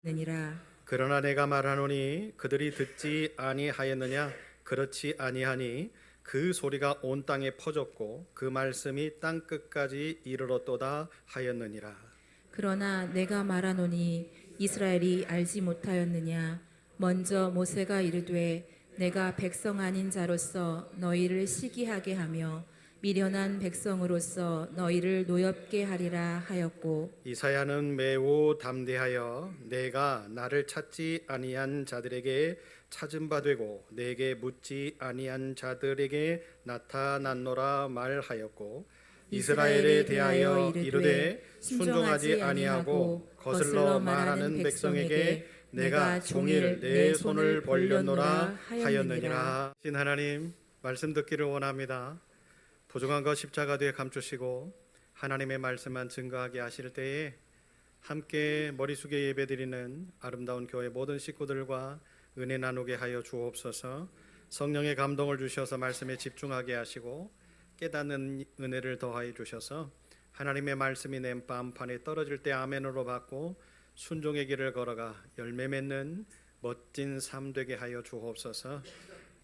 느니라. 그러나 내가 말하노니 그들이 듣지 아니하였느냐? 그렇지 아니하니 그 소리가 온 땅에 퍼졌고 그 말씀이 땅 끝까지 이르렀도다 하였느니라. 그러나 내가 말하노니 이스라엘이 알지 못하였느냐? 먼저 모세가 이르되 내가 백성 아닌 자로서 너희를 시기하게 하며 미련한 백성으로서 너희를 노엽게 하리라 하였고, 이사야는 매우 담대하여 내가 나를 찾지 아니한 자들에게 찾은 바 되고 내게 묻지 아니한 자들에게 나타났노라 말하였고, 이스라엘에 대하여 이르되 순종하지 아니하고 거슬러 말하는 백성에게 내가 종일 내 손을 벌렸노라 하였느니라. 신 하나님, 말씀 듣기를 원합니다. 부족한 것 십자가 뒤에 감추시고 하나님의 말씀만 증거하게 하실 때에 함께 머리 숙여 예배드리는 아름다운 교회 모든 식구들과 은혜 나누게 하여 주옵소서. 성령의 감동을 주셔서 말씀에 집중하게 하시고 깨닫는 은혜를 더하여 주셔서 하나님의 말씀이 내 마음판에 떨어질 때 아멘으로 받고 순종의 길을 걸어가 열매 맺는 멋진 삶 되게 하여 주옵소서.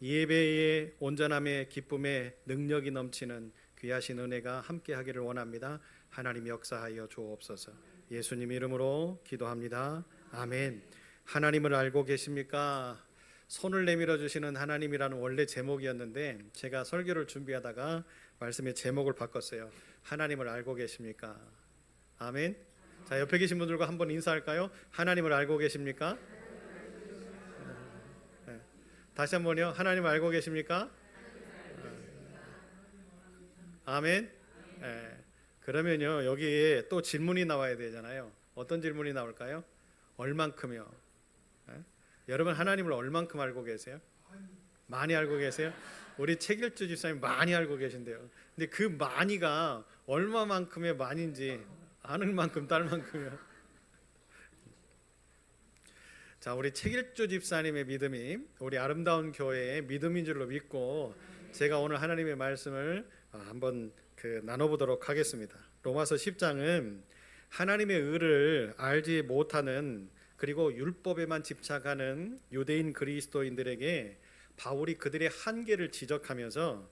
이 예배의 온전함의 기쁨의 능력이 넘치는 귀하신 은혜가 함께 하기를 원합니다. 하나님 역사하여 주옵소서. 예수님 이름으로 기도합니다. 아멘. 하나님을 알고 계십니까? 손을 내밀어 주시는 하나님이라는 원래 제목이었는데 제가 설교를 준비하다가 말씀의 제목을 바꿨어요. 하나님을 알고 계십니까? 아멘. 자, 옆에 계신 분들과 한번 인사할까요? 하나님을 알고 계십니까? 다시 한번요. 하나님 알고 계십니까? 아멘. 예. 그러면요, 여기에 또 질문이 나와야 되잖아요. 어떤 질문이 나올까요? 얼만큼요? 예? 여러분 하나님을 얼만큼 알고 계세요? 많이 알고 계세요? 우리 책일주 집사님 많이 알고 계신데요. 근데 그 많이가 얼마만큼의 많이인지 아는 만큼 딸 만큼이요. 자, 우리 책일주 집사님의 믿음이 우리 아름다운 교회의 믿음인 줄로 믿고 제가 오늘 하나님의 말씀을 한번 나눠보도록 하겠습니다. 로마서 10장은 하나님의 의를 알지 못하는 그리고 율법에만 집착하는 유대인 그리스도인들에게 바울이 그들의 한계를 지적하면서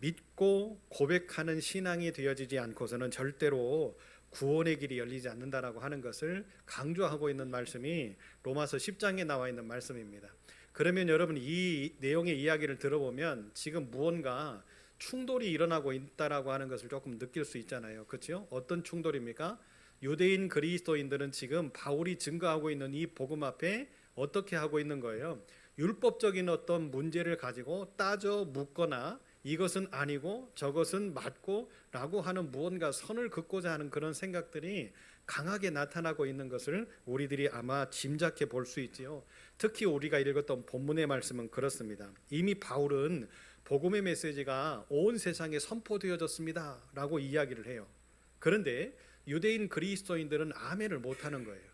믿고 고백하는 신앙이 되어지지 않고서는 절대로 구원의 길이 열리지 않는다라고 하는 것을 강조하고 있는 말씀이 로마서 10장에 나와 있는 말씀입니다. 그러면 여러분 이 내용의 이야기를 들어보면 지금 무언가 충돌이 일어나고 있다라고 하는 것을 조금 느낄 수 있잖아요. 그렇죠? 어떤 충돌입니까? 유대인 그리스도인들은 지금 바울이 증거하고 있는 이 복음 앞에 어떻게 하고 있는 거예요? 율법적인 어떤 문제를 가지고 따져 묻거나 이것은 아니고 저것은 맞고 라고 하는 무언가 선을 긋고자 하는 그런 생각들이 강하게 나타나고 있는 것을 우리들이 아마 짐작해 볼 수 있지요. 특히 우리가 읽었던 본문의 말씀은 그렇습니다. 이미 바울은 복음의 메시지가 온 세상에 선포되어졌습니다 라고 이야기를 해요. 그런데 유대인 그리스도인들은 아멘을 못하는 거예요.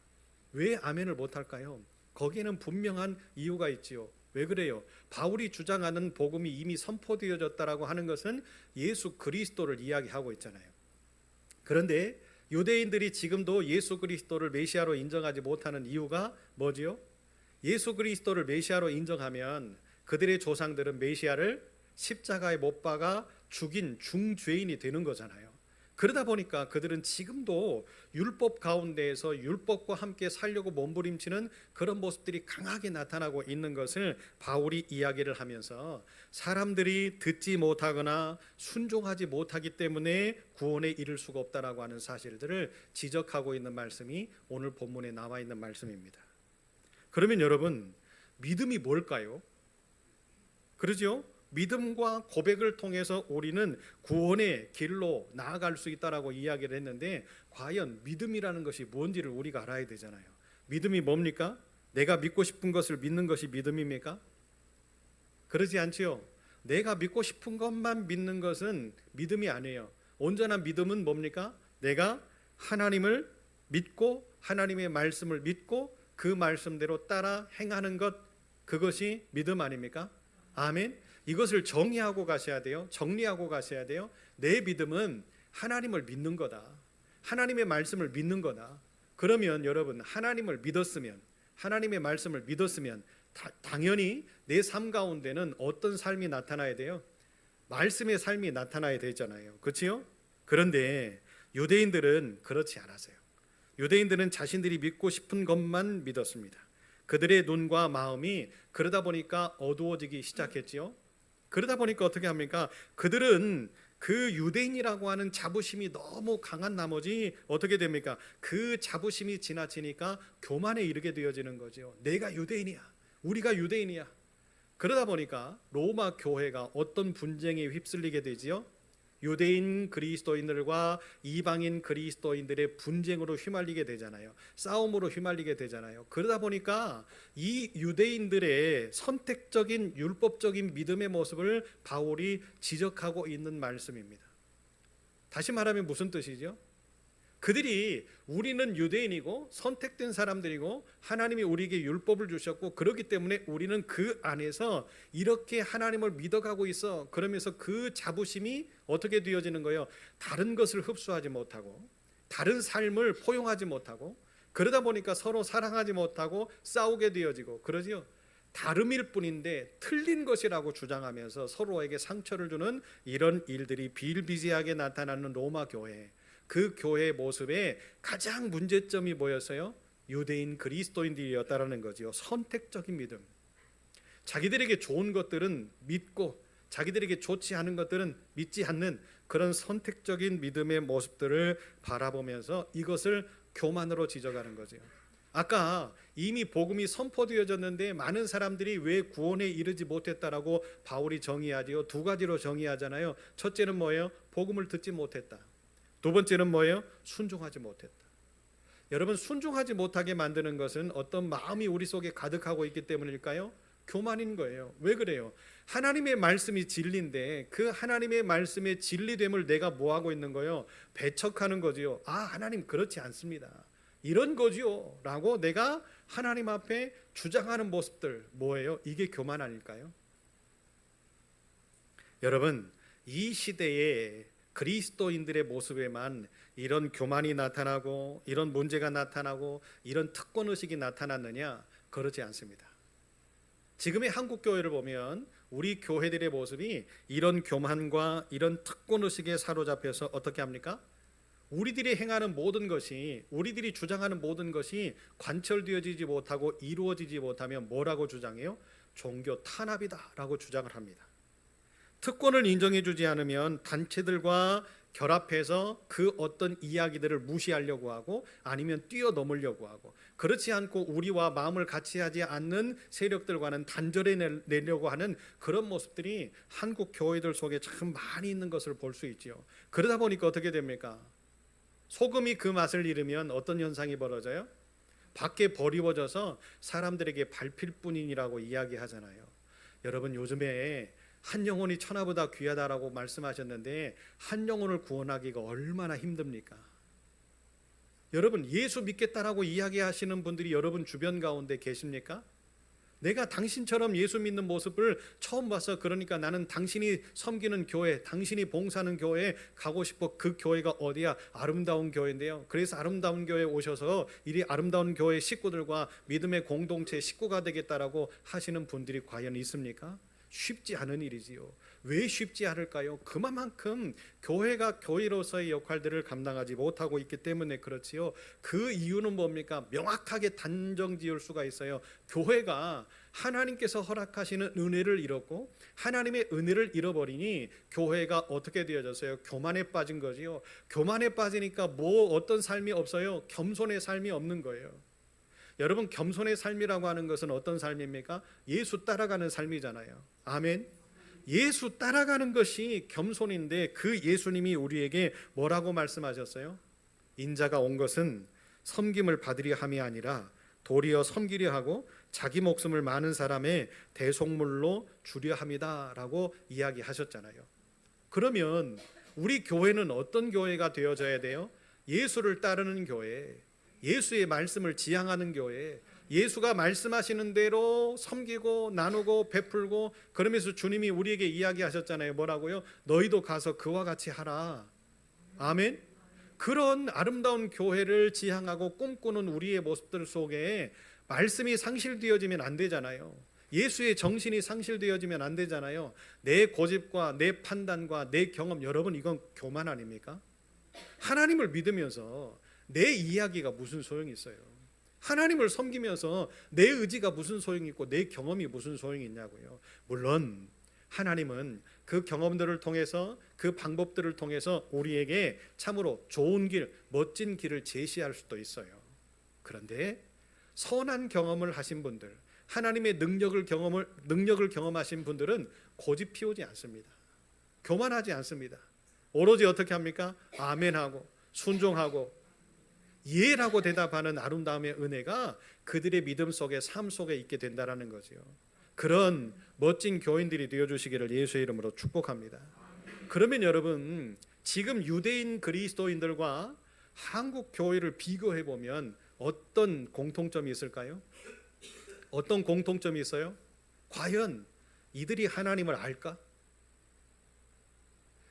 왜 아멘을 못할까요? 거기에는 분명한 이유가 있지요. 왜 그래요? 바울이 주장하는 복음이 이미 선포되어졌다라고 하는 것은 예수 그리스도를 이야기하고 있잖아요. 그런데 유대인들이 지금도 예수 그리스도를 메시아로 인정하지 못하는 이유가 뭐지요? 예수 그리스도를 메시아로 인정하면 그들의 조상들은 메시아를 십자가에 못 박아 죽인 중죄인이 되는 거잖아요. 그러다 보니까 그들은 지금도 율법 가운데에서 율법과 함께 살려고 몸부림치는 그런 모습들이 강하게 나타나고 있는 것을 바울이 이야기를 하면서 사람들이 듣지 못하거나 순종하지 못하기 때문에 구원에 이를 수가 없다라고 하는 사실들을 지적하고 있는 말씀이 오늘 본문에 나와 있는 말씀입니다. 그러면 여러분 믿음이 뭘까요? 그러죠? 믿음과 고백을 통해서 우리는 구원의 길로 나아갈 수 있다라고 이야기를 했는데 과연 믿음이라는 것이 뭔지를 우리가 알아야 되잖아요. 믿음이 뭡니까? 내가 믿고 싶은 것을 믿는 것이 믿음입니까? 그러지 않지요. 내가 믿고 싶은 것만 믿는 것은 믿음이 아니에요. 온전한 믿음은 뭡니까? 내가 하나님을 믿고 하나님의 말씀을 믿고 그 말씀대로 따라 행하는 것, 그것이 믿음 아닙니까? 아멘. 이것을 정의하고 가셔야 돼요. 정리하고 가셔야 돼요. 내 믿음은 하나님을 믿는 거다. 하나님의 말씀을 믿는 거다. 그러면 여러분 하나님을 믿었으면 하나님의 말씀을 믿었으면 당연히 내 삶 가운데는 어떤 삶이 나타나야 돼요? 말씀의 삶이 나타나야 되잖아요. 그렇지요? 그런데 유대인들은 그렇지 않았어요. 유대인들은 자신들이 믿고 싶은 것만 믿었습니다. 그들의 눈과 마음이 그러다 보니까 어두워지기 시작했지요. 그러다 보니까 어떻게 합니까? 그들은 그 유대인이라고 하는 자부심이 너무 강한 나머지 어떻게 됩니까? 그 자부심이 지나치니까 교만에 이르게 되어지는 거죠. 내가 유대인이야. 우리가 유대인이야. 그러다 보니까 로마 교회가 어떤 분쟁에 휩쓸리게 되지요? 유대인 그리스도인들과 이방인 그리스도인들의 분쟁으로 휘말리게 되잖아요. 싸움으로 휘말리게 되잖아요. 그러다 보니까 이 유대인들의 선택적인 율법적인 믿음의 모습을 바울이 지적하고 있는 말씀입니다. 다시 말하면 무슨 뜻이죠? 그들이 우리는 유대인이고 선택된 사람들이고 하나님이 우리에게 율법을 주셨고 그렇기 때문에 우리는 그 안에서 이렇게 하나님을 믿어가고 있어. 그러면서 그 자부심이 어떻게 되어지는 거예요? 다른 것을 흡수하지 못하고 다른 삶을 포용하지 못하고 그러다 보니까 서로 사랑하지 못하고 싸우게 되어지고 그러지요. 다름일 뿐인데 틀린 것이라고 주장하면서 서로에게 상처를 주는 이런 일들이 비일비재하게 나타나는 로마 교회. 그 교회의 모습에 가장 문제점이 뭐였어요? 유대인 그리스도인들이었다라는 거지요. 선택적인 믿음. 자기들에게 좋은 것들은 믿고 자기들에게 좋지 않은 것들은 믿지 않는 그런 선택적인 믿음의 모습들을 바라보면서 이것을 교만으로 지적하는 거죠. 아까 이미 복음이 선포되어졌는데 많은 사람들이 왜 구원에 이르지 못했다라고 바울이 정의하지요. 두 가지로 정의하잖아요. 첫째는 뭐예요? 복음을 듣지 못했다. 두 번째는 뭐예요? 순종하지 못했다. 여러분, 순종하지 못하게 만드는 것은 어떤 마음이 우리 속에 가득하고 있기 때문일까요? 교만인 거예요. 왜 그래요? 하나님의 말씀이 진리인데 그 하나님의 말씀의 진리됨을 내가 뭐하고 있는 거예요? 배척하는 거지요. 아, 하나님 그렇지 않습니다. 이런 거지요 라고 내가 하나님 앞에 주장하는 모습들 뭐예요? 이게 교만 아닐까요? 여러분, 이 시대에 그리스도인들의 모습에만 이런 교만이 나타나고 이런 문제가 나타나고 이런 특권의식이 나타났느냐? 그렇지 않습니다. 지금의 한국 교회를 보면 우리 교회들의 모습이 이런 교만과 이런 특권의식에 사로잡혀서 어떻게 합니까? 우리들이 행하는 모든 것이 우리들이 주장하는 모든 것이 관철되어지지 못하고 이루어지지 못하면 뭐라고 주장해요? 종교 탄압이다 라고 주장을 합니다. 특권을 인정해 주지 않으면 단체들과 결합해서 그 어떤 이야기들을 무시하려고 하고 아니면 뛰어넘으려고 하고 그렇지 않고 우리와 마음을 같이 하지 않는 세력들과는 단절해 내려고 하는 그런 모습들이 한국 교회들 속에 참 많이 있는 것을 볼 수 있지요. 그러다 보니까 어떻게 됩니까? 소금이 그 맛을 잃으면 어떤 현상이 벌어져요? 밖에 버리워져서 사람들에게 밟힐 뿐이라고 이야기하잖아요. 여러분, 요즘에 한 영혼이 천하보다 귀하다라고 말씀하셨는데 한 영혼을 구원하기가 얼마나 힘듭니까? 여러분, 예수 믿겠다라고 이야기하시는 분들이 여러분 주변 가운데 계십니까? 내가 당신처럼 예수 믿는 모습을 처음 봐서 그러니까 나는 당신이 섬기는 교회, 당신이 봉사하는 교회에 가고 싶어. 그 교회가 어디야? 아름다운 교회인데요. 그래서 아름다운 교회에 오셔서 이 아름다운 교회 식구들과 믿음의 공동체 식구가 되겠다라고 하시는 분들이 과연 있습니까? 쉽지 않은 일이지요. 왜 쉽지 않을까요? 그만큼 교회가 교회로서의 역할들을 감당하지 못하고 있기 때문에 그렇지요. 그 이유는 뭡니까? 명확하게 단정 지을 수가 있어요. 교회가 하나님께서 허락하시는 은혜를 잃었고 하나님의 은혜를 잃어버리니 교회가 어떻게 되어졌어요? 교만에 빠진 거지요. 교만에 빠지니까 뭐 어떤 삶이 없어요? 겸손의 삶이 없는 거예요. 여러분, 겸손의 삶이라고 하는 것은 어떤 삶입니까? 예수 따라가는 삶이잖아요. 아멘. 예수 따라가는 것이 겸손인데 그 예수님이 우리에게 뭐라고 말씀하셨어요? 인자가 온 것은 섬김을 받으려 함이 아니라 도리어 섬기려 하고 자기 목숨을 많은 사람의 대속물로 주려 함이다 라고 이야기하셨잖아요. 그러면 우리 교회는 어떤 교회가 되어져야 돼요? 예수를 따르는 교회, 예수의 말씀을 지향하는 교회, 예수가 말씀하시는 대로 섬기고 나누고 베풀고 그러면서 주님이 우리에게 이야기하셨잖아요. 뭐라고요? 너희도 가서 그와 같이 하라. 아멘. 그런 아름다운 교회를 지향하고 꿈꾸는 우리의 모습들 속에 말씀이 상실되어지면 안 되잖아요. 예수의 정신이 상실되어지면 안 되잖아요. 내 고집과 내 판단과 내 경험, 여러분 이건 교만 아닙니까? 하나님을 믿으면서 내 이야기가 무슨 소용이 있어요? 하나님을 섬기면서 내 의지가 무슨 소용이 있고 내 경험이 무슨 소용이 있냐고요. 물론 하나님은 그 경험들을 통해서 그 방법들을 통해서 우리에게 참으로 좋은 길, 멋진 길을 제시할 수도 있어요. 그런데 선한 경험을 하신 분들, 하나님의 능력을 경험하신 분들은 고집 피우지 않습니다. 교만하지 않습니다. 오로지 어떻게 합니까? 아멘하고 순종하고 예라고 대답하는 아름다움의 은혜가 그들의 믿음 속에 삶 속에 있게 된다라는 거죠. 그런 멋진 교인들이 되어주시기를 예수의 이름으로 축복합니다. 그러면 여러분, 지금 유대인 그리스도인들과 한국 교회를 비교해 보면 어떤 공통점이 있을까요? 어떤 공통점이 있어요? 과연 이들이 하나님을 알까?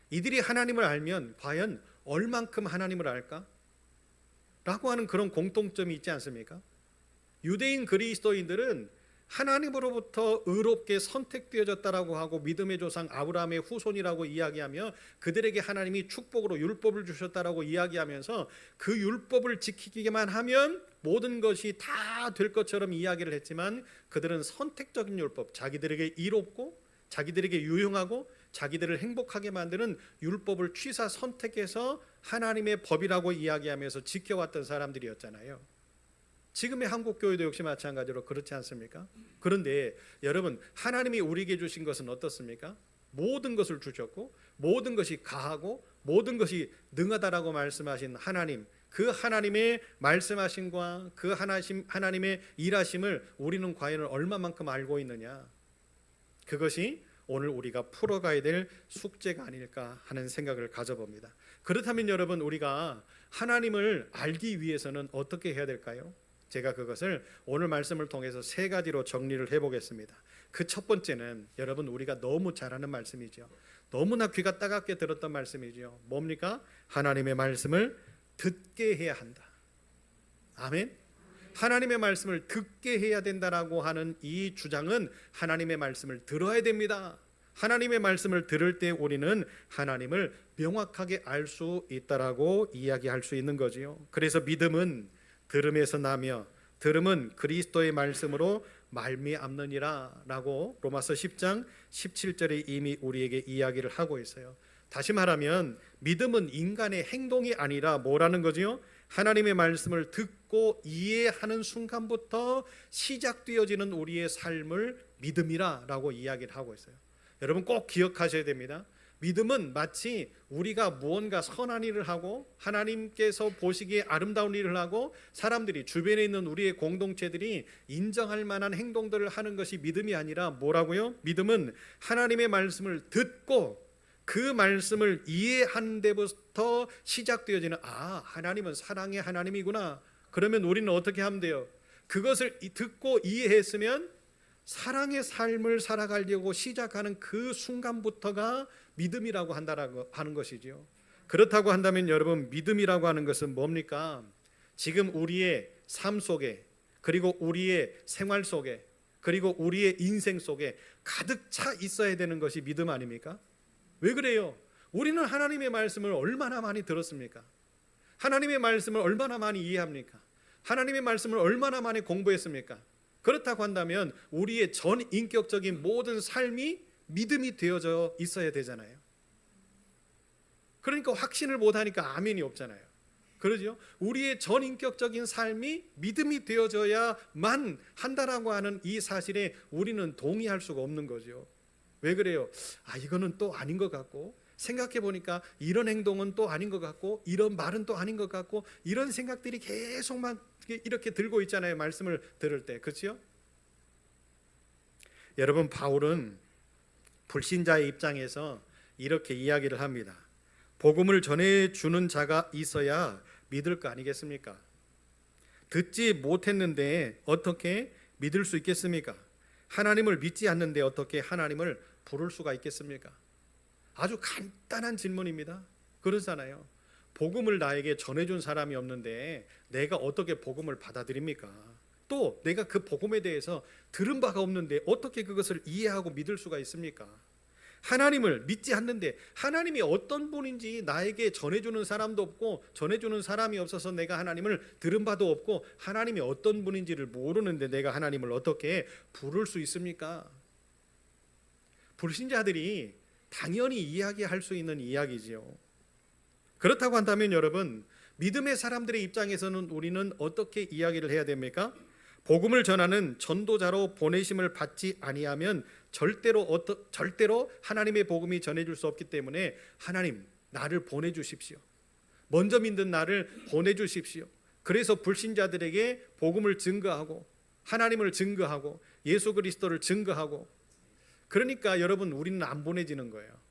이들이 하나님을 알면 과연 얼만큼 하나님을 알까? 라고 하는 그런 공통점이 있지 않습니까? 유대인 그리스도인들은 하나님으로부터 의롭게 선택되어졌다라고 하고 믿음의 조상 아브라함의 후손이라고 이야기하며 그들에게 하나님이 축복으로 율법을 주셨다라고 이야기하면서 그 율법을 지키기만 하면 모든 것이 다 될 것처럼 이야기를 했지만 그들은 선택적인 율법, 자기들에게 이롭고 자기들에게 유용하고 자기들을 행복하게 만드는 율법을 취사 선택해서 하나님의 법이라고 이야기하면서 지켜왔던 사람들이었잖아요. 지금의 한국교회도 역시 마찬가지로 그렇지 않습니까? 그런데 여러분, 하나님이 우리에게 주신 것은 어떻습니까? 모든 것을 주셨고 모든 것이 가하고 모든 것이 능하다라고 말씀하신 하나님, 그 하나님의 말씀하심과 그 하나님의 일하심을 우리는 과연 얼마만큼 알고 있느냐? 그것이 오늘 우리가 풀어가야 될 숙제가 아닐까 하는 생각을 가져봅니다. 그렇다면 여러분, 우리가 하나님을 알기 위해서는 어떻게 해야 될까요? 제가 그것을 오늘 말씀을 통해서 세 가지로 정리를 해보겠습니다. 그 첫 번째는 여러분, 우리가 너무 잘 아는 말씀이죠. 너무나 귀가 따갑게 들었던 말씀이죠. 뭡니까? 하나님의 말씀을 듣게 해야 한다. 아멘. 하나님의 말씀을 듣게 해야 된다라고 하는 이 주장은 하나님의 말씀을 들어야 됩니다. 하나님의 말씀을 들을 때 우리는 하나님을 명확하게 알 수 있다라고 이야기할 수 있는 거지요. 그래서 믿음은 들음에서 나며 들음은 그리스도의 말씀으로 말미암느니라라고 로마서 10장 17절에 이미 우리에게 이야기를 하고 있어요. 다시 말하면 믿음은 인간의 행동이 아니라 뭐라는 거지요? 하나님의 말씀을 듣고 이해하는 순간부터 시작되어지는 우리의 삶을 믿음이라고 이야기를 하고 있어요. 여러분 꼭 기억하셔야 됩니다. 믿음은 마치 우리가 무언가 선한 일을 하고 하나님께서 보시기에 아름다운 일을 하고 사람들이 주변에 있는 우리의 공동체들이 인정할 만한 행동들을 하는 것이 믿음이 아니라 뭐라고요? 믿음은 하나님의 말씀을 듣고 그 말씀을 이해하는 데부터 시작되어지는, 하나님은 사랑의 하나님이구나. 그러면 우리는 어떻게 하면 돼요? 그것을 듣고 이해했으면 사랑의 삶을 살아가려고 시작하는 그 순간부터가 믿음이라고 한다라고 하는 것이지요. 그렇다고 한다면 여러분, 믿음이라고 하는 것은 뭡니까? 지금 우리의 삶 속에, 그리고 우리의 생활 속에, 그리고 우리의 인생 속에 가득 차 있어야 되는 것이 믿음 아닙니까? 왜 그래요? 우리는 하나님의 말씀을 얼마나 많이 들었습니까? 하나님의 말씀을 얼마나 많이 이해합니까? 하나님의 말씀을 얼마나 많이 공부했습니까? 그렇다고 한다면 우리의 전인격적인 모든 삶이 믿음이 되어져 있어야 되잖아요. 그러니까 확신을 못하니까 아멘이 없잖아요. 그러죠? 우리의 전인격적인 삶이 믿음이 되어져야만 한다라고 하는 이 사실에 우리는 동의할 수가 없는 거죠. 왜 그래요? 이거는 또 아닌 것 같고, 생각해 보니까 이런 행동은 또 아닌 것 같고, 이런 말은 또 아닌 것 같고, 이런 생각들이 계속 막 이렇게 들고 있잖아요. 말씀을 들을 때. 그렇죠? 여러분, 바울은 불신자의 입장에서 이렇게 이야기를 합니다. 복음을 전해주는 자가 있어야 믿을 거 아니겠습니까? 듣지 못했는데 어떻게 믿을 수 있겠습니까? 하나님을 믿지 않는데 어떻게 하나님을 부를 수가 있겠습니까? 아주 간단한 질문입니다. 그러잖아요. 복음을 나에게 전해준 사람이 없는데 내가 어떻게 복음을 받아들입니까? 또 내가 그 복음에 대해서 들은 바가 없는데 어떻게 그것을 이해하고 믿을 수가 있습니까? 하나님을 믿지 않는데 하나님이 어떤 분인지 나에게 전해주는 사람도 없고 전해주는 사람이 없어서 내가 하나님을 들은 바도 없고 하나님이 어떤 분인지를 모르는데 내가 하나님을 어떻게 부를 수 있습니까? 불신자들이 당연히 이야기할 수 있는 이야기지요. 그렇다고 한다면 여러분, 믿음의 사람들의 입장에서는 우리는 어떻게 이야기를 해야 됩니까? 복음을 전하는 전도자로 보내심을 받지 아니하면 절대로 하나님의 복음이 전해질 수 없기 때문에 하나님, 나를 보내주십시오. 먼저 믿는 나를 보내주십시오. 그래서 불신자들에게 복음을 증거하고 하나님을 증거하고 예수 그리스도를 증거하고, 그러니까 여러분 우리는 안 보내지는 거예요.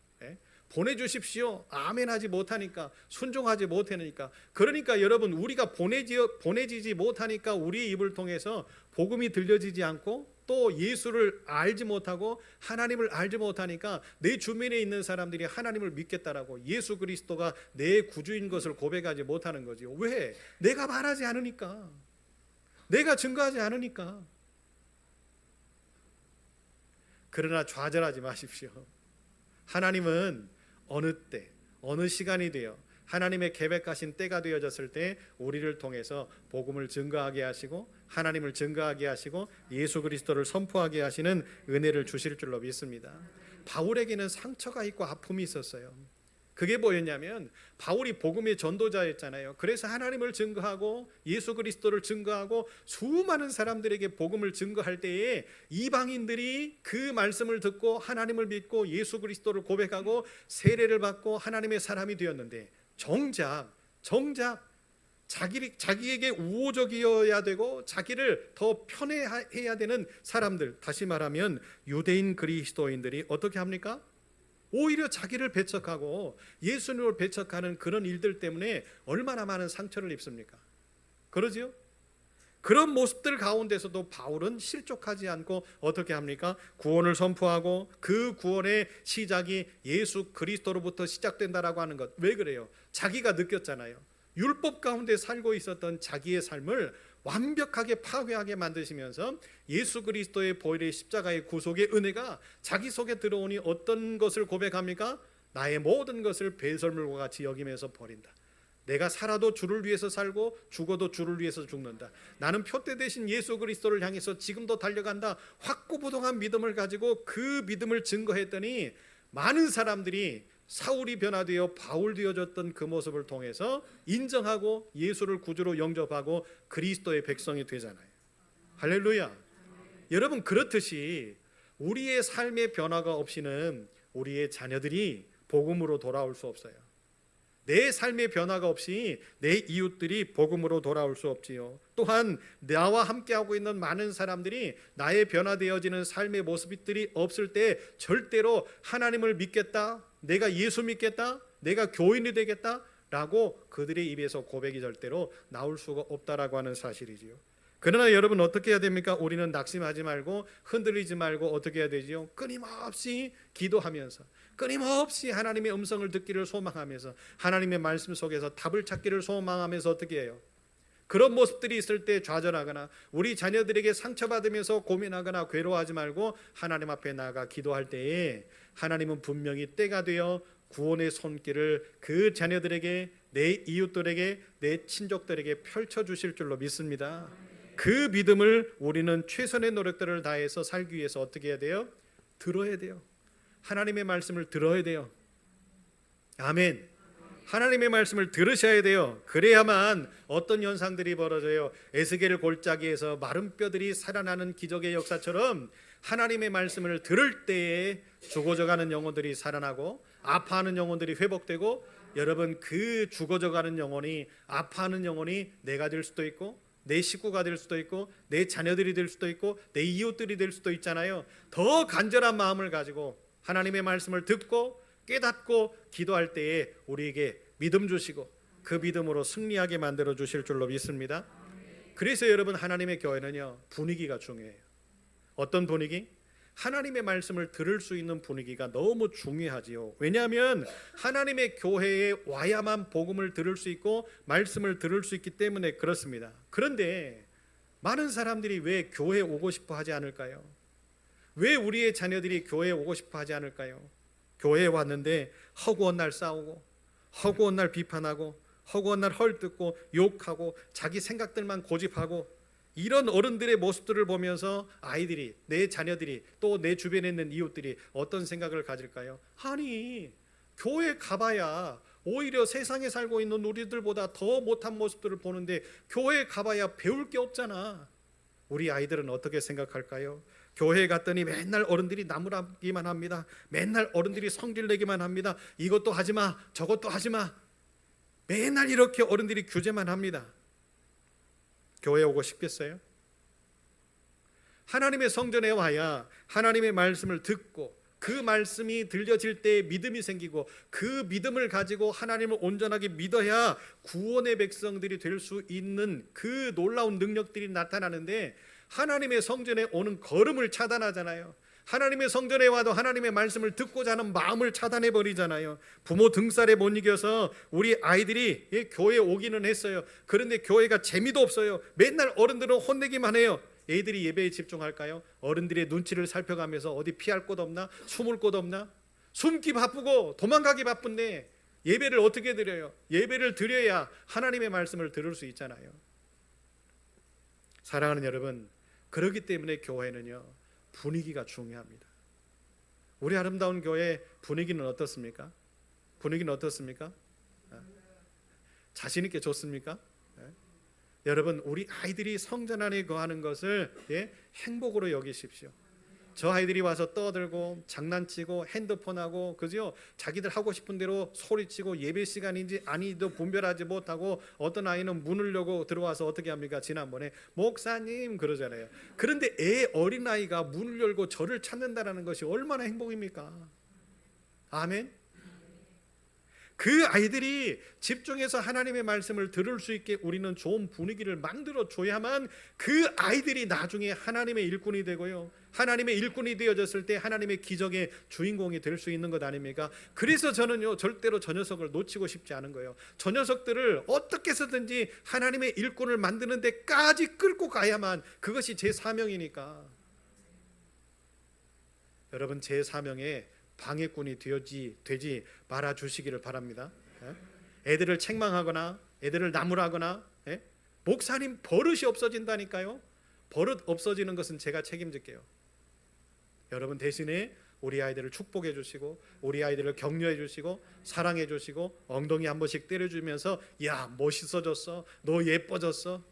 보내주십시오. 아멘하지 못하니까, 순종하지 못하니까. 그러니까 여러분 우리가 보내지지 못하니까 우리의 입을 통해서 복음이 들려지지 않고 또 예수를 알지 못하고 하나님을 알지 못하니까 내 주변에 있는 사람들이 하나님을 믿겠다라고 예수 그리스도가 내 구주인 것을 고백하지 못하는 거지요. 왜? 내가 말하지 않으니까, 내가 증거하지 않으니까. 그러나 좌절하지 마십시오. 하나님은 어느 때, 어느 시간이 되어 하나님의 계획하신 때가 되어졌을 때 우리를 통해서 복음을 증거하게 하시고 하나님을 증거하게 하시고 예수 그리스도를 선포하게 하시는 은혜를 주실 줄로 믿습니다. 바울에게는 상처가 있고 아픔이 있었어요. 그게 뭐였냐면 바울이 복음의 전도자였잖아요. 그래서 하나님을 증거하고 예수 그리스도를 증거하고 수많은 사람들에게 복음을 증거할 때에 이방인들이 그 말씀을 듣고 하나님을 믿고 예수 그리스도를 고백하고 세례를 받고 하나님의 사람이 되었는데 정작 자기에게 우호적이어야 되고 자기를 더 편애해야 되는 사람들, 다시 말하면 유대인 그리스도인들이 어떻게 합니까? 오히려 자기를 배척하고 예수님을 배척하는 그런 일들 때문에 얼마나 많은 상처를 입습니까? 그러지요? 그런 모습들 가운데서도 바울은 실족하지 않고 어떻게 합니까? 구원을 선포하고 그 구원의 시작이 예수 그리스도로부터 시작된다라고 하는 것. 왜 그래요? 자기가 느꼈잖아요. 율법 가운데 살고 있었던 자기의 삶을 완벽하게 파괴하게 만드시면서 예수 그리스도의 보혈의 십자가의 구속의 은혜가 자기 속에 들어오니 어떤 것을 고백합니까? 나의 모든 것을 배설물과 같이 여기면서 버린다. 내가 살아도 주를 위해서 살고 죽어도 주를 위해서 죽는다. 나는 표대 대신 예수 그리스도를 향해서 지금도 달려간다. 확고부동한 믿음을 가지고 그 믿음을 증거했더니 많은 사람들이 사울이 변화되어 바울 되어졌던 그 모습을 통해서 인정하고 예수를 구주로 영접하고 그리스도의 백성이 되잖아요. 할렐루야. 여러분, 그렇듯이 우리의 삶의 변화가 없이는 우리의 자녀들이 복음으로 돌아올 수 없어요. 내 삶의 변화가 없이 내 이웃들이 복음으로 돌아올 수 없지요. 또한 나와 함께하고 있는 많은 사람들이 나의 변화되어지는 삶의 모습들이 없을 때 절대로 하나님을 믿겠다, 내가 예수 믿겠다, 내가 교인이 되겠다 라고 그들의 입에서 고백이 절대로 나올 수가 없다라고 하는 사실이지요. 그러나 여러분 어떻게 해야 됩니까? 우리는 낙심하지 말고 흔들리지 말고 어떻게 해야 되지요? 끊임없이 기도하면서, 끊임없이 하나님의 음성을 듣기를 소망하면서, 하나님의 말씀 속에서 답을 찾기를 소망하면서 어떻게 해요? 그런 모습들이 있을 때 좌절하거나 우리 자녀들에게 상처받으면서 고민하거나 괴로워하지 말고 하나님 앞에 나아가 기도할 때에 하나님은 분명히 때가 되어 구원의 손길을 그 자녀들에게, 내 이웃들에게, 내 친족들에게 펼쳐주실 줄로 믿습니다. 그 믿음을 우리는 최선의 노력들을 다해서 살기 위해서 어떻게 해야 돼요? 들어야 돼요. 하나님의 말씀을 들어야 돼요. 아멘. 하나님의 말씀을 들으셔야 돼요. 그래야만 어떤 현상들이 벌어져요. 에스겔 골짜기에서 마른 뼈들이 살아나는 기적의 역사처럼 하나님의 말씀을 들을 때에 죽어져가는 영혼들이 살아나고 아파하는 영혼들이 회복되고, 여러분 그 죽어져가는 영혼이, 아파하는 영혼이 내가 될 수도 있고 내 식구가 될 수도 있고 내 자녀들이 될 수도 있고 내 이웃들이 될 수도 있잖아요. 더 간절한 마음을 가지고 하나님의 말씀을 듣고 깨닫고 기도할 때에 우리에게 믿음 주시고 그 믿음으로 승리하게 만들어 주실 줄로 믿습니다. 그래서 여러분 하나님의 교회는요, 분위기가 중요해요. 어떤 분위기? 하나님의 말씀을 들을 수 있는 분위기가 너무 중요하지요. 왜냐하면 하나님의 교회에 와야만 복음을 들을 수 있고 말씀을 들을 수 있기 때문에 그렇습니다. 그런데 많은 사람들이 왜 교회에 오고 싶어 하지 않을까요? 왜 우리의 자녀들이 교회에 오고 싶어 하지 않을까요? 교회에 왔는데 허구한 날 싸우고, 허구한 날 비판하고, 허구한 날 헐뜯고 욕하고 자기 생각들만 고집하고, 이런 어른들의 모습들을 보면서 아이들이, 내 자녀들이, 또 내 주변에 있는 이웃들이 어떤 생각을 가질까요? 아니, 교회 가봐야 오히려 세상에 살고 있는 우리들보다 더 못한 모습들을 보는데 교회 가봐야 배울 게 없잖아. 우리 아이들은 어떻게 생각할까요? 교회에 갔더니 맨날 어른들이 나무라기만 합니다. 맨날 어른들이 성질내기만 합니다. 이것도 하지마, 저것도 하지마. 맨날 이렇게 어른들이 규제만 합니다. 교회에 오고 싶겠어요? 하나님의 성전에 와야 하나님의 말씀을 듣고 그 말씀이 들려질 때 믿음이 생기고, 그 믿음을 가지고 하나님을 온전하게 믿어야 구원의 백성들이 될 수 있는 그 놀라운 능력들이 나타나는데, 하나님의 성전에 오는 걸음을 차단하잖아요. 하나님의 성전에 와도 하나님의 말씀을 듣고자 하는 마음을 차단해 버리잖아요. 부모 등살에 못 이겨서 우리 아이들이 교회에 오기는 했어요. 그런데 교회가 재미도 없어요. 맨날 어른들은 혼내기만 해요. 애들이 예배에 집중할까요? 어른들의 눈치를 살펴가면서 어디 피할 곳 없나? 숨을 곳 없나? 숨기 바쁘고 도망가기 바쁜데 예배를 어떻게 드려요? 예배를 드려야 하나님의 말씀을 들을 수 있잖아요. 사랑하는 여러분, 그렇기 때문에 교회는요, 분위기가 중요합니다. 우리 아름다운 교회 분위기는 어떻습니까? 분위기는 어떻습니까? 자신 있게 좋습니까? 여러분, 우리 아이들이 성전 안에 거하는 것을 행복으로 여기십시오. 저 아이들이 와서 떠들고 장난치고 핸드폰하고, 그죠? 자기들 하고 싶은 대로 소리치고 예배 시간인지 아니도 분별하지 못하고, 어떤 아이는 문을 열고 들어와서 어떻게 합니까? 지난번에 목사님 그러잖아요. 그런데 어린아이가 문을 열고 저를 찾는다는 것이 얼마나 행복입니까? 아멘. 그 아이들이 집중해서 하나님의 말씀을 들을 수 있게 우리는 좋은 분위기를 만들어 줘야만 그 아이들이 나중에 하나님의 일꾼이 되고요, 하나님의 일꾼이 되어졌을 때 하나님의 기적의 주인공이 될 수 있는 것 아닙니까? 그래서 저는요, 절대로 저 녀석을 놓치고 싶지 않은 거예요. 저 녀석들을 어떻게 해서든지 하나님의 일꾼을 만드는 데까지 끌고 가야만 그것이 제 사명이니까. 여러분, 제 사명에 방해꾼이 되지 말아 주시기를 바랍니다. 애들을 책망하거나 애들을 나무라거나, 목사님 버릇이 없어진다니까요. 버릇 없어지는 것은 제가 책임질게요. 여러분, 대신에 우리 아이들을 축복해 주시고, 우리 아이들을 격려해 주시고, 사랑해 주시고, 엉덩이 한 번씩 때려주면서 야, 멋있어졌어, 너 예뻐졌어.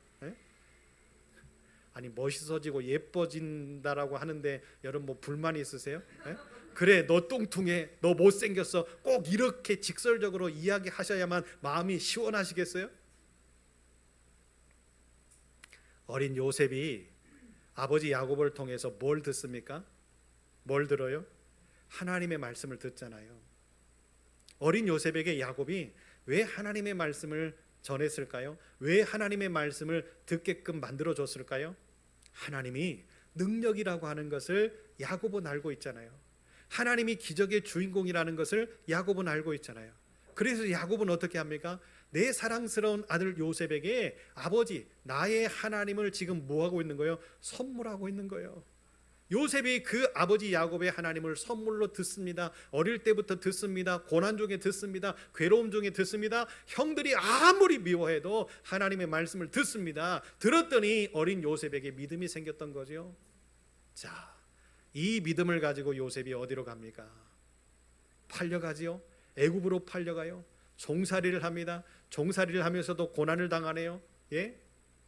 아니, 멋있어지고 예뻐진다라고 하는데 여러분 뭐 불만이 있으세요? 그래, 너 뚱뚱해, 너 못생겼어, 꼭 이렇게 직설적으로 이야기하셔야만 마음이 시원하시겠어요? 어린 요셉이 아버지 야곱을 통해서 뭘 듣습니까? 뭘 들어요? 하나님의 말씀을 듣잖아요. 어린 요셉에게 야곱이 왜 하나님의 말씀을 전했을까요? 왜 하나님의 말씀을 듣게끔 만들어줬을까요? 하나님이 능력이라고 하는 것을 야곱은 알고 있잖아요. 하나님이 기적의 주인공이라는 것을 야곱은 알고 있잖아요. 그래서 야곱은 어떻게 합니까? 내 사랑스러운 아들 요셉에게 아버지, 나의 하나님을 지금 뭐하고 있는 거예요? 선물하고 있는 거예요. 요셉이 그 아버지 야곱의 하나님을 선물로 듣습니다. 어릴 때부터 듣습니다. 고난 중에 듣습니다. 괴로움 중에 듣습니다. 형들이 아무리 미워해도 하나님의 말씀을 듣습니다. 들었더니 어린 요셉에게 믿음이 생겼던 거죠. 자, 이 믿음을 가지고 요셉이 어디로 갑니까? 팔려가지요. 애굽으로 팔려가요. 종살이를 합니다. 종살이를 하면서도 고난을 당하네요.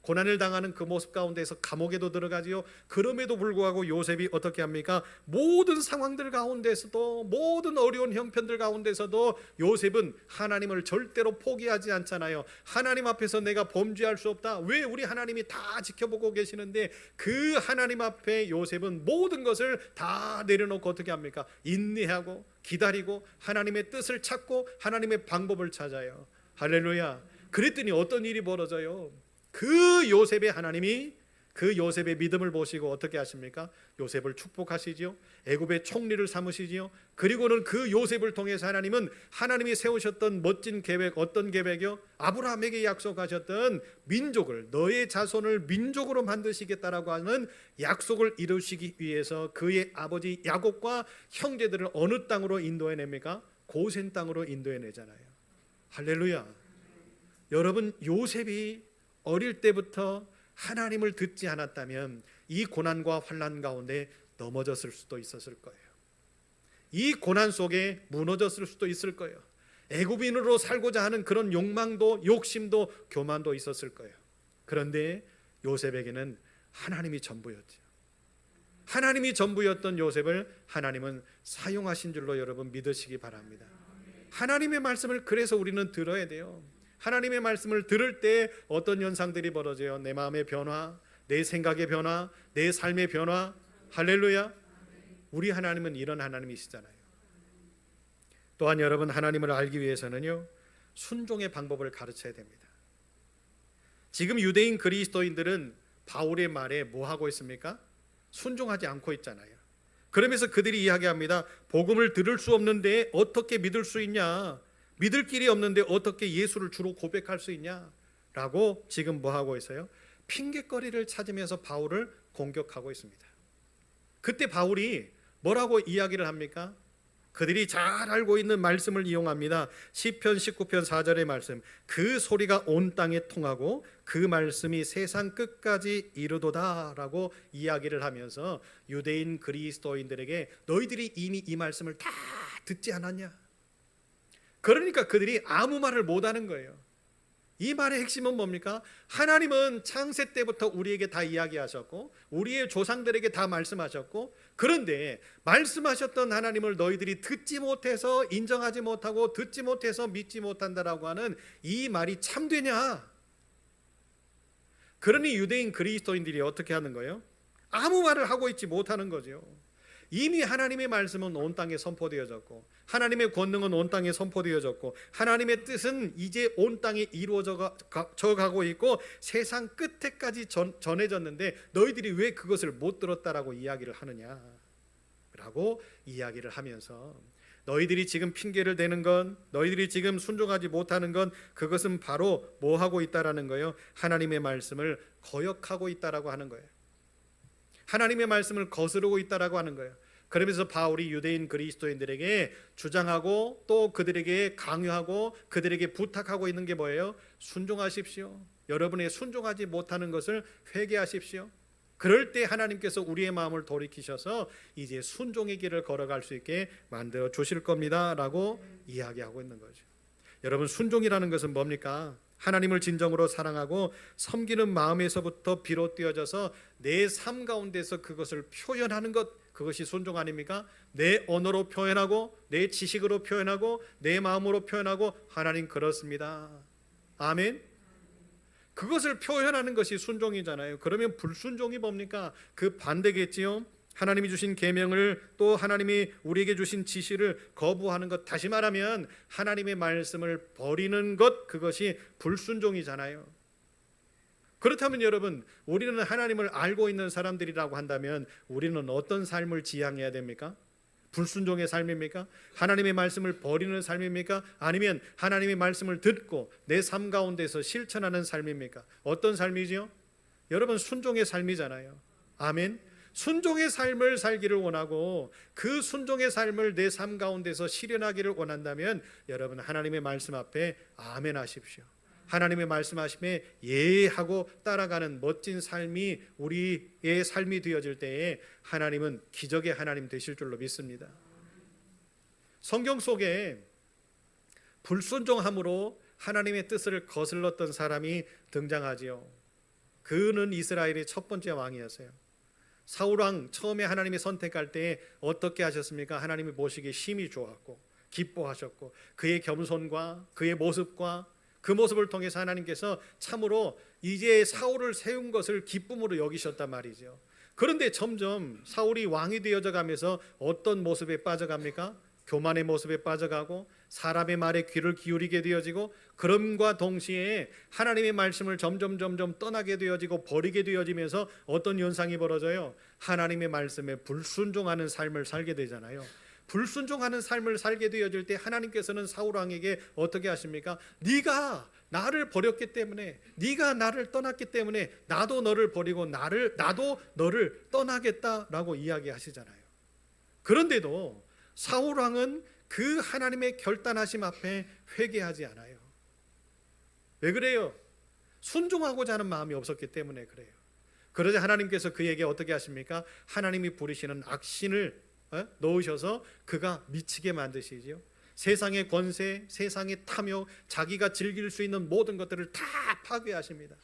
고난을 당하는 그 모습 가운데서 감옥에도 들어가지요. 그럼에도 불구하고 요셉이 어떻게 합니까? 모든 상황들 가운데서도, 모든 어려운 형편들 가운데서도 요셉은 하나님을 절대로 포기하지 않잖아요. 하나님 앞에서 내가 범죄할 수 없다. 왜? 우리 하나님이 다 지켜보고 계시는데 그 하나님 앞에 요셉은 모든 것을 다 내려놓고 어떻게 합니까? 인내하고 기다리고 하나님의 뜻을 찾고 하나님의 방법을 찾아요. 할렐루야. 그랬더니 어떤 일이 벌어져요? 그 요셉의 하나님이 그 요셉의 믿음을 보시고 어떻게 하십니까? 요셉을 축복하시지요. 애굽의 총리를 삼으시지요. 그리고는 그 요셉을 통해서 하나님은 하나님이 세우셨던 멋진 계획, 어떤 계획이요? 아브라함에게 약속하셨던 민족을, 너의 자손을 민족으로 만드시겠다라고 하는 약속을 이루시기 위해서 그의 아버지 야곱과 형제들을 어느 땅으로 인도해냅니까? 고센 땅으로 인도해내잖아요. 할렐루야. 여러분, 요셉이 어릴 때부터 하나님을 듣지 않았다면 이 고난과 환난 가운데 넘어졌을 수도 있었을 거예요. 이 고난 속에 무너졌을 수도 있을 거예요. 애굽인으로 살고자 하는 그런 욕망도, 욕심도, 교만도 있었을 거예요. 그런데 요셉에게는 하나님이 전부였죠. 하나님이 전부였던 요셉을 하나님은 사용하신 줄로 여러분 믿으시기 바랍니다. 하나님의 말씀을 그래서 우리는 들어야 돼요. 하나님의 말씀을 들을 때 어떤 현상들이 벌어져요? 내 마음의 변화, 내 생각의 변화, 내 삶의 변화. 할렐루야. 우리 하나님은 이런 하나님이시잖아요. 또한 여러분, 하나님을 알기 위해서는요, 순종의 방법을 가르쳐야 됩니다. 지금 유대인 그리스도인들은 바울의 말에 뭐 하고 있습니까? 순종하지 않고 있잖아요. 그러면서 그들이 이야기합니다. 복음을 들을 수 없는데 어떻게 믿을 수 있냐? 믿을 길이 없는데 어떻게 예수를 주로 고백할 수 있냐? 라고 지금 뭐 하고 있어요? 핑계거리를 찾으면서 바울을 공격하고 있습니다. 그때 바울이 뭐라고 이야기를 합니까? 그들이 잘 알고 있는 말씀을 이용합니다. 시편 19편 4절의 말씀, 그 소리가 온 땅에 통하고 그 말씀이 세상 끝까지 이르도다 라고 이야기를 하면서 유대인 그리스도인들에게 너희들이 이미 이 말씀을 다 듣지 않았냐? 그러니까 그들이 아무 말을 못하는 거예요. 이 말의 핵심은 뭡니까? 하나님은 창세 때부터 우리에게 다 이야기하셨고 우리의 조상들에게 다 말씀하셨고, 그런데 말씀하셨던 하나님을 너희들이 듣지 못해서 인정하지 못하고 듣지 못해서 믿지 못한다라고 하는 이 말이 참되냐? 그러니 유대인 그리스도인들이 어떻게 하는 거예요? 아무 말을 하고 있지 못하는 거죠. 이미 하나님의 말씀은 온 땅에 선포되어졌고 하나님의 권능은 온 땅에 선포되어졌고 하나님의 뜻은 이제 온 땅에 이루어져 가고 있고 세상 끝에까지 전해졌는데 너희들이 왜 그것을 못 들었다라고 이야기를 하느냐라고 이야기를 하면서, 너희들이 지금 핑계를 대는 건, 너희들이 지금 순종하지 못하는 건 그것은 바로 뭐 하고 있다라는 거예요? 하나님의 말씀을 거역하고 있다라고 하는 거예요. 하나님의 말씀을 거스르고 있다라고 하는 거예요. 그러면서 바울이 유대인 그리스도인들에게 주장하고 또 그들에게 강요하고 그들에게 부탁하고 있는 게 뭐예요? 순종하십시오. 여러분의 순종하지 못하는 것을 회개하십시오. 그럴 때 하나님께서 우리의 마음을 돌이키셔서 이제 순종의 길을 걸어갈 수 있게 만들어 주실 겁니다 라고 이야기하고 있는 거죠. 여러분, 순종이라는 것은 뭡니까? 하나님을 진정으로 사랑하고 섬기는 마음에서부터 비롯되어져서 내 삶 가운데서 그것을 표현하는 것, 그것이 순종 아닙니까? 내 언어로 표현하고 내 지식으로 표현하고 내 마음으로 표현하고, 하나님 그렇습니다. 아멘. 그것을 표현하는 것이 순종이잖아요. 그러면 불순종이 뭡니까? 그 반대겠지요. 하나님이 주신 계명을, 또 하나님이 우리에게 주신 지시를 거부하는 것, 다시 말하면 하나님의 말씀을 버리는 것, 그것이 불순종이잖아요. 그렇다면 여러분, 우리는 하나님을 알고 있는 사람들이라고 한다면 우리는 어떤 삶을 지향해야 됩니까? 불순종의 삶입니까? 하나님의 말씀을 버리는 삶입니까? 아니면 하나님의 말씀을 듣고 내 삶 가운데서 실천하는 삶입니까? 어떤 삶이지요? 여러분, 순종의 삶이잖아요. 아멘. 순종의 삶을 살기를 원하고 그 순종의 삶을 내 삶 가운데서 실현하기를 원한다면 여러분, 하나님의 말씀 앞에 아멘 하십시오. 하나님의 말씀하심에 예하고 따라가는 멋진 삶이 우리의 삶이 되어질 때에 하나님은 기적의 하나님 되실 줄로 믿습니다. 성경 속에 불순종함으로 하나님의 뜻을 거슬렀던 사람이 등장하지요. 그는 이스라엘의 첫 번째 왕이었어요. 사울 왕 처음에 하나님이 선택할 때 어떻게 하셨습니까? 하나님이 보시기에 심히 좋았고 기뻐하셨고 그의 겸손과 그의 모습과 그 모습을 통해서 하나님께서 참으로 이제 사울을 세운 것을 기쁨으로 여기셨단 말이죠. 그런데 점점 사울이 왕이 되어져 가면서 어떤 모습에 빠져갑니까? 교만의 모습에 빠져가고 사람의 말에 귀를 기울이게 되어지고, 그럼과 동시에 하나님의 말씀을 점점 떠나게 되어지고 버리게 되어지면서 어떤 현상이 벌어져요? 하나님의 말씀에 불순종하는 삶을 살게 되잖아요. 불순종하는 삶을 살게 되어질 때 하나님께서는 사울 왕에게 어떻게 하십니까? 네가 나를 버렸기 때문에, 네가 나를 떠났기 때문에 나도 너를 버리고 나도 너를 떠나겠다라고 이야기하시잖아요. 그런데도 사울 왕은 그 하나님의 결단하심 앞에 회개하지 않아요. 왜 그래요? 순종하고자 하는 마음이 없었기 때문에 그래요. 그러자 하나님께서 그에게 어떻게 하십니까? 하나님이 부리시는 악신을 넣으셔서 그가 미치게 만드시지요. 세상의 권세, 세상의 탐욕, 자기가 즐길 수 있는 모든 것들을 다 파괴하십니다.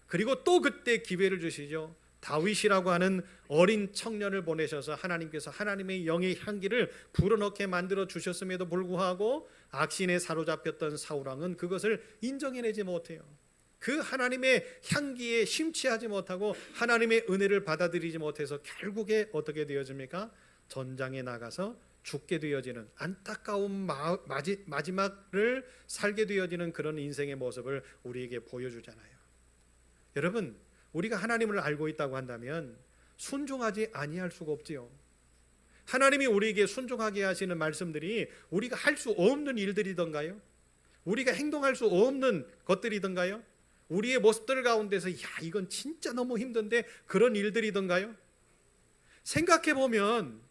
그리고 또 그때 기회를 주시죠. 다윗이라고 하는 어린 청년을 보내셔서 하나님께서 하나님의 영의 향기를 불어넣게 만들어 주셨음에도 불구하고 악신에 사로잡혔던 사울 왕은 그것을 인정해내지 못해요. 그 하나님의 향기에 심취하지 못하고 하나님의 은혜를 받아들이지 못해서 결국에 어떻게 되어집니까? 전장에 나가서 죽게 되어지는 안타까운 마지막을 살게 되어지는 그런 인생의 모습을 우리에게 보여주잖아요. 여러분, 우리가 하나님을 알고 있다고 한다면 순종하지 아니할 수가 없지요. 하나님이 우리에게 순종하게 하시는 말씀들이 우리가 할 수 없는 일들이던가요? 우리가 행동할 수 없는 것들이던가요? 우리의 모습들 가운데서 이건 진짜 너무 힘든데 그런 일들이던가요? 생각해 보면,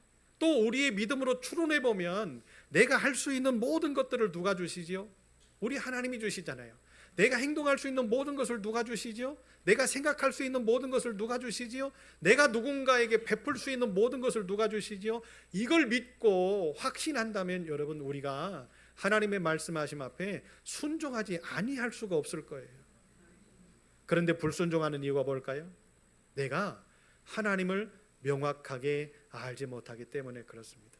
또 우리의 믿음으로 추론해 보면 내가 할 수 있는 모든 것들을 누가 주시지요? 우리 하나님이 주시잖아요. 내가 행동할 수 있는 모든 것을 누가 주시지요? 내가 생각할 수 있는 모든 것을 누가 주시지요? 내가 누군가에게 베풀 수 있는 모든 것을 누가 주시지요? 이걸 믿고 확신한다면 여러분, 우리가 하나님의 말씀하심 앞에 순종하지 아니할 수가 없을 거예요. 그런데 불순종하는 이유가 뭘까요? 내가 하나님을 명확하게 알지 못하기 때문에 그렇습니다.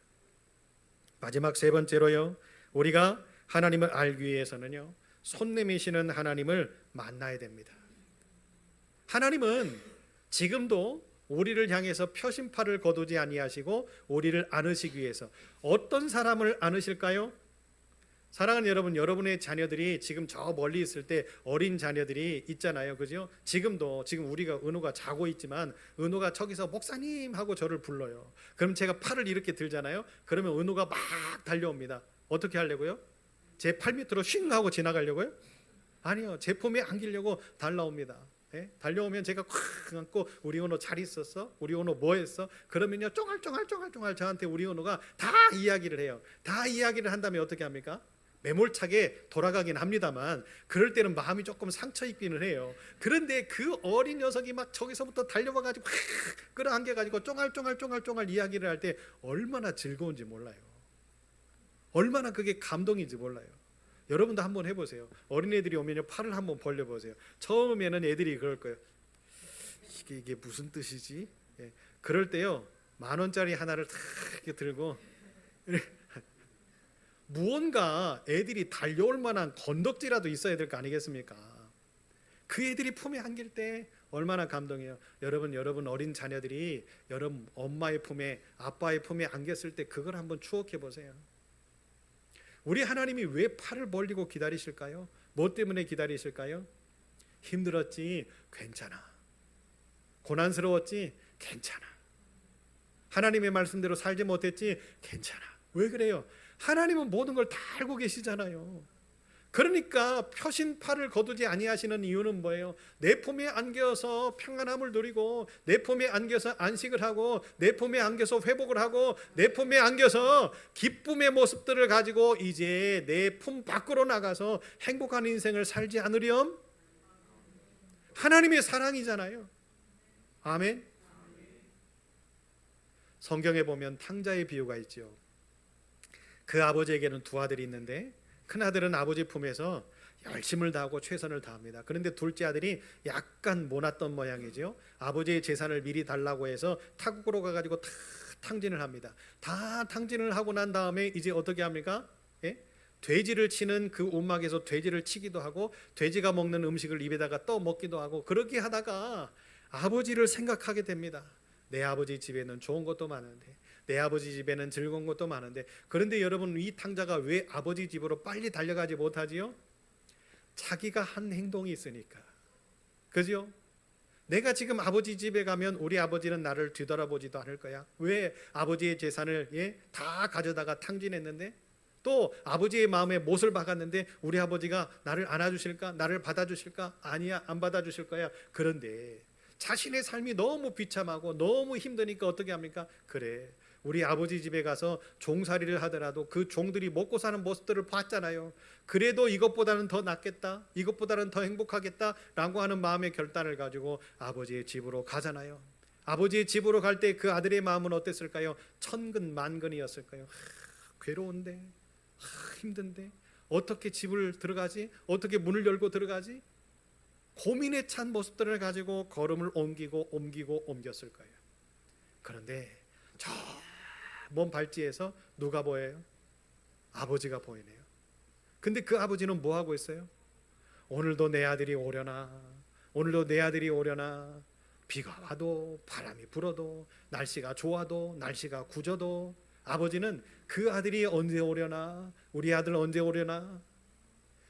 마지막 세 번째로요, 우리가 하나님을 알기 위해서는요, 손 내미시는 하나님을 만나야 됩니다. 하나님은 지금도 우리를 향해서 표심팔을 거두지 아니하시고 우리를 안으시기 위해서 어떤 사람을 안으실까요? 사랑하는 여러분, 여러분의 자녀들이 지금 저 멀리 있을 때 어린 자녀들이 있잖아요, 그죠? 지금 우리가 은호가 자고 있지만 은호가 저기서 목사님 하고 저를 불러요. 그럼 제가 팔을 이렇게 들잖아요. 그러면 은호가 막 달려옵니다. 어떻게 하려고요? 제 팔 밑으로 쉥 하고 지나가려고요? 아니요, 제 품에 안기려고 달려옵니다. 달려오면 제가 콱 안고 우리 은호 잘 있었어? 우리 은호 뭐 했어? 그러면요 쫑알쫑알 저한테 우리 은호가 다 이야기를 해요. 다 이야기를 한다면 어떻게 합니까? 매몰차게 돌아가긴 합니다만 그럴 때는 마음이 조금 상처 입기는 해요. 그런데 그 어린 녀석이 막 저기서부터 달려와가지고 끌어안겨가지고 쫑알 이야기를 할 때 얼마나 즐거운지 몰라요. 얼마나 그게 감동인지 몰라요. 여러분도 한번 해보세요. 어린애들이 오면요, 팔을 한번 벌려보세요. 처음에는 애들이 그럴 거예요. 이게 무슨 뜻이지? 그럴 때요, 10,000원짜리 하나를 탁 이렇게 들고 무언가 애들이 달려올 만한 건덕지라도 있어야 될 거 아니겠습니까? 그 애들이 품에 안길 때 얼마나 감동해요. 여러분 어린 자녀들이 여러분 엄마의 품에, 아빠의 품에 안겼을 때 그걸 한번 추억해 보세요. 우리 하나님이 왜 팔을 벌리고 기다리실까요? 뭐 때문에 기다리실까요? 힘들었지? 괜찮아. 고난스러웠지? 괜찮아. 하나님의 말씀대로 살지 못했지? 괜찮아. 왜 그래요? 하나님은 모든 걸 다 알고 계시잖아요. 그러니까 표신팔을 거두지 아니하시는 이유는 뭐예요? 내 품에 안겨서 평안함을 누리고, 내 품에 안겨서 안식을 하고, 내 품에 안겨서 회복을 하고, 내 품에 안겨서 기쁨의 모습들을 가지고 이제 내 품 밖으로 나가서 행복한 인생을 살지 않으렴? 하나님의 사랑이잖아요. 아멘. 성경에 보면 탕자의 비유가 있죠. 그 아버지에게는 두 아들이 있는데 큰아들은 아버지 품에서 열심을 다하고 최선을 다합니다. 그런데 둘째 아들이 약간 모났던 모양이죠. 아버지의 재산을 미리 달라고 해서 타국으로 가가지고 다 탕진을 합니다. 다 탕진을 하고 난 다음에 이제 어떻게 합니까? 돼지를 치는 그 움막에서 돼지를 치기도 하고, 돼지가 먹는 음식을 입에다가 떠 먹기도 하고, 그렇게 하다가 아버지를 생각하게 됩니다. 내 아버지 집에는 좋은 것도 많은데, 내 아버지 집에는 즐거운 것도 많은데, 그런데 여러분, 이 탕자가 왜 아버지 집으로 빨리 달려가지 못하지요? 자기가 한 행동이 있으니까. 그죠? 내가 지금 아버지 집에 가면 우리 아버지는 나를 뒤돌아보지도 않을 거야. 왜? 아버지의 재산을 다 가져다가 탕진했는데, 또 아버지의 마음에 못을 박았는데 우리 아버지가 나를 안아주실까? 나를 받아주실까? 아니야, 안 받아주실 거야. 그런데 자신의 삶이 너무 비참하고 너무 힘드니까 어떻게 합니까? 그래, 우리 아버지 집에 가서 종살이를 하더라도 그 종들이 먹고 사는 모습들을 봤잖아요. 그래도 이것보다는 더 낫겠다, 이것보다는 더 행복하겠다 라고 하는 마음의 결단을 가지고 아버지의 집으로 가잖아요. 아버지의 집으로 갈 때 그 아들의 마음은 어땠을까요? 천근만근이었을까요? 괴로운데, 힘든데 어떻게 집을 들어가지? 어떻게 문을 열고 들어가지? 고민에 찬 모습들을 가지고 걸음을 옮기고 옮겼을 거예요. 그런데 저 먼 발치에서 누가 보여요? 아버지가 보이네요. 근데 그 아버지는 뭐 하고 있어요? 오늘도 내 아들이 오려나, 오늘도 내 아들이 오려나. 비가 와도 바람이 불어도 날씨가 좋아도 날씨가 굳어도 아버지는 그 아들이 언제 오려나, 우리 아들 언제 오려나.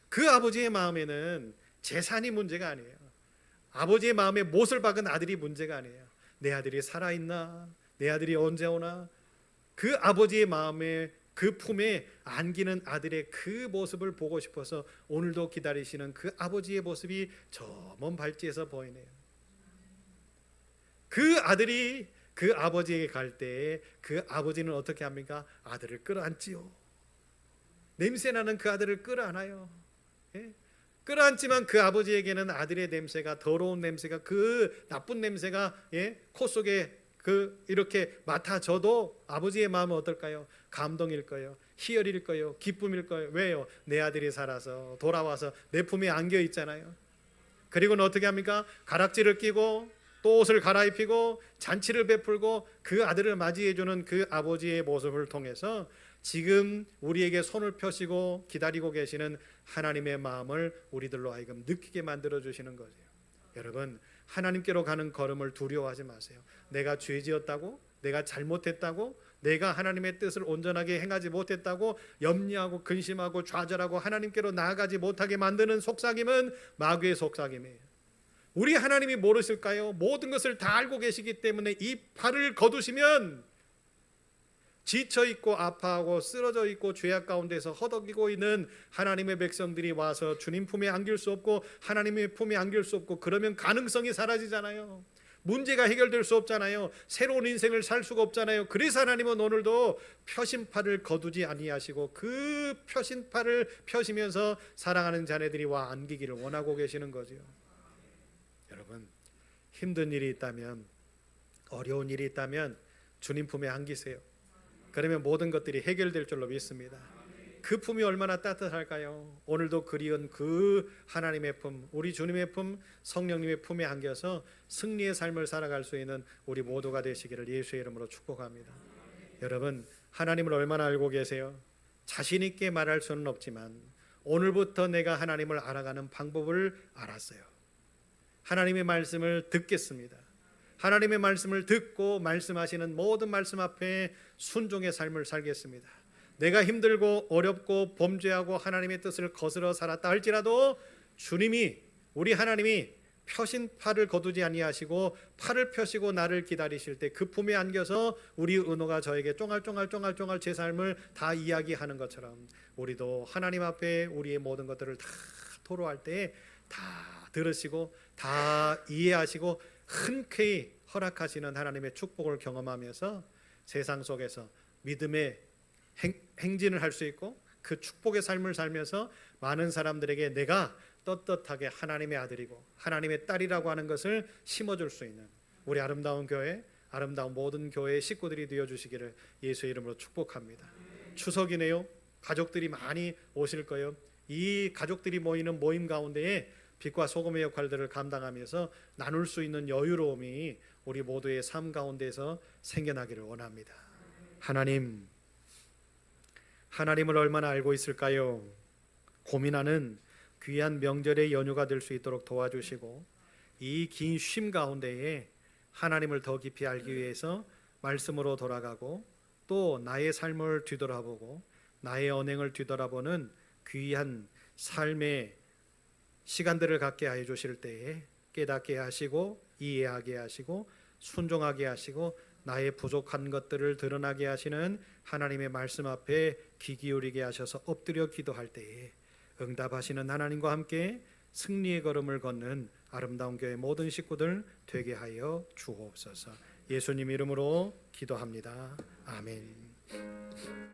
그 아버지의 마음에는 재산이 문제가 아니에요. 아버지의 마음에 못을 박은 아들이 문제가 아니에요. 내 아들이 살아있나, 내 아들이 언제 오나. 그 아버지의 마음에, 그 품에 안기는 아들의 그 모습을 보고 싶어서 오늘도 기다리시는 그 아버지의 모습이 저 먼 발치에서 보이네요. 그 아들이 그 아버지에게 갈 때 그 아버지는 어떻게 합니까? 아들을 끌어안지요. 냄새나는 그 아들을 끌어안아요. 끌어안지만 그 아버지에게는 아들의 냄새가, 더러운 냄새가, 그 나쁜 냄새가 코 속에 이렇게 맡아져도 아버지의 마음은 어떨까요? 감동일 거예요. 희열일 거예요. 기쁨일 거예요. 왜요? 내 아들이 살아서 돌아와서 내 품에 안겨 있잖아요. 그리고는 어떻게 합니까? 가락지를 끼고 또 옷을 갈아입히고 잔치를 베풀고 그 아들을 맞이해주는 그 아버지의 모습을 통해서 지금 우리에게 손을 펴시고 기다리고 계시는 하나님의 마음을 우리들로 하여금 느끼게 만들어주시는 거죠. 여러분, 하나님께로 가는 걸음을 두려워하지 마세요. 내가 죄지었다고, 내가 잘못했다고, 내가 하나님의 뜻을 온전하게 행하지 못했다고 염려하고 근심하고 좌절하고 하나님께로 나아가지 못하게 만드는 속삭임은 마귀의 속삭임이에요. 우리 하나님이 모르실까요? 모든 것을 다 알고 계시기 때문에 이 팔을 거두시면 지쳐있고 아파하고 쓰러져 있고 죄악 가운데서 허덕이고 있는 하나님의 백성들이 와서 주님 품에 안길 수 없고 하나님의 품에 안길 수 없고, 그러면 가능성이 사라지잖아요. 문제가 해결될 수 없잖아요. 새로운 인생을 살 수가 없잖아요. 그래서 하나님은 오늘도 펴신팔을 거두지 아니하시고 그 펴신팔을 펴시면서 사랑하는 자녀들이 와 안기기를 원하고 계시는 거죠. 여러분, 힘든 일이 있다면, 어려운 일이 있다면 주님 품에 안기세요. 그러면 모든 것들이 해결될 줄로 믿습니다. 그 품이 얼마나 따뜻할까요? 오늘도 그리운 그 하나님의 품, 우리 주님의 품, 성령님의 품에 안겨서 승리의 삶을 살아갈 수 있는 우리 모두가 되시기를 예수의 이름으로 축복합니다. 여러분, 하나님을 얼마나 알고 계세요? 자신 있게 말할 수는 없지만 오늘부터 내가 하나님을 알아가는 방법을 알았어요. 하나님의 말씀을 듣겠습니다. 하나님의 말씀을 듣고 말씀하시는 모든 말씀 앞에 순종의 삶을 살겠습니다. 내가 힘들고 어렵고 범죄하고 하나님의 뜻을 거스러 살았다 할지라도 주님이, 우리 하나님이 펴신 팔을 거두지 아니하시고 팔을 펴시고 나를 기다리실 때 그 품에 안겨서 우리 은호가 저에게 쫑알쫑알 제 삶을 다 이야기하는 것처럼 우리도 하나님 앞에 우리의 모든 것들을 다 토로할 때 다 들으시고 다 이해하시고 흔쾌히 허락하시는 하나님의 축복을 경험하면서 세상 속에서 믿음의 행진을 할 수 있고 그 축복의 삶을 살면서 많은 사람들에게 내가 떳떳하게 하나님의 아들이고 하나님의 딸이라고 하는 것을 심어줄 수 있는 우리 아름다운 교회, 아름다운 모든 교회의 식구들이 되어주시기를 예수의 이름으로 축복합니다. 추석이네요. 가족들이 많이 오실 거예요. 이 가족들이 모이는 모임 가운데에 빛과 소금의 역할들을 감당하면서 나눌 수 있는 여유로움이 우리 모두의 삶 가운데서 생겨나기를 원합니다. 하나님을 얼마나 알고 있을까요? 고민하는 귀한 명절의 연휴가 될 수 있도록 도와주시고 이 긴 쉼 가운데에 하나님을 더 깊이 알기 위해서 말씀으로 돌아가고 또 나의 삶을 뒤돌아보고 나의 언행을 뒤돌아보는 귀한 삶의 시간들을 갖게 하여 주실 때에 깨닫게 하시고 이해하게 하시고 순종하게 하시고 나의 부족한 것들을 드러나게 하시는 하나님의 말씀 앞에 귀 기울이게 하셔서 엎드려 기도할 때에 응답하시는 하나님과 함께 승리의 걸음을 걷는 아름다운 교회 모든 식구들 되게 하여 주옵소서. 예수님 이름으로 기도합니다. 아멘.